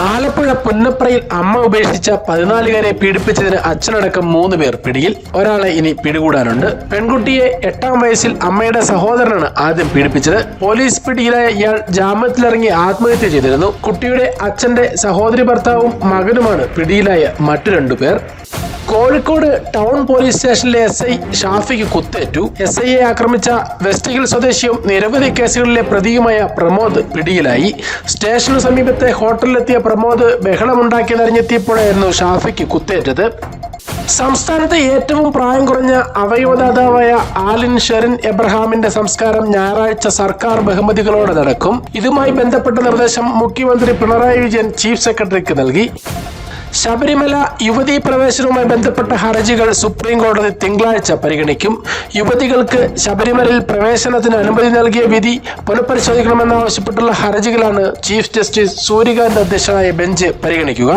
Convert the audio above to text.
ആലപ്പുഴ പുന്നപ്രയിൽ അമ്മ ഉപേക്ഷിച്ച 14-കാരെ പീഡിപ്പിച്ചതിന് അച്ഛനടക്കം 3 പേർ പിടിയിൽ. ഒരാളെ ഇനി പിടികൂടാനുണ്ട്. പെൺകുട്ടിയെ 8-ാം വയസ്സിൽ അമ്മയുടെ സഹോദരനാണ് ആദ്യം പീഡിപ്പിച്ചത്. പോലീസ് പിടിയിലായ ഇയാൾ ജാമ്യത്തിലിറങ്ങി ആത്മഹത്യ ചെയ്തിരുന്നു. കുട്ടിയുടെ അച്ഛന്റെ സഹോദരി ഭർത്താവും മകനുമാണ് പിടിയിലായ മറ്റു 2 പേർ. കോഴിക്കോട് ടൗൺ പോലീസ് സ്റ്റേഷനിലെ SI ഷാഫിക്ക് കുത്തേറ്റു. SIയെ ആക്രമിച്ച വെസ്റ്റ് ഹിൽ സ്വദേശിയും നിരവധി കേസുകളിലെ പ്രതിയുമായ പ്രമോദ് പിടിയിലായി. സ്റ്റേഷനു സമീപത്തെ ഹോട്ടലിലെത്തിയ പ്രമോദ് ബഹളമുണ്ടാക്കിയതറിഞ്ഞെത്തിയപ്പോഴായിരുന്നു ഷാഫിക്ക് കുത്തേറ്റത്. സംസ്ഥാനത്തെ ഏറ്റവും പ്രായം കുറഞ്ഞ അവയവദാതാവായ ആലിൻ ഷെറിൻ എബ്രഹാമിന്റെ സംസ്കാരം ഞായറാഴ്ച സർക്കാർ ബഹുമതികളോടെ നടക്കും. ഇതുമായി ബന്ധപ്പെട്ട നിർദ്ദേശം മുഖ്യമന്ത്രി പിണറായി വിജയൻ ചീഫ് സെക്രട്ടറിക്ക് നൽകി. ശബരിമല യുവതീ പ്രവേശനവുമായി ബന്ധപ്പെട്ട ഹർജികൾ സുപ്രീം കോടതി തിങ്കളാഴ്ച പരിഗണിക്കും. യുവതികൾക്ക് ശബരിമലയിൽ പ്രവേശനത്തിന് അനുമതി നൽകിയ വിധി പുനഃപരിശോധിക്കണമെന്നാവശ്യപ്പെട്ടുള്ള ഹർജികളാണ് ചീഫ് ജസ്റ്റിസ് സൂര്യകാന്ത് അധ്യക്ഷനായ ബെഞ്ച് പരിഗണിക്കുക.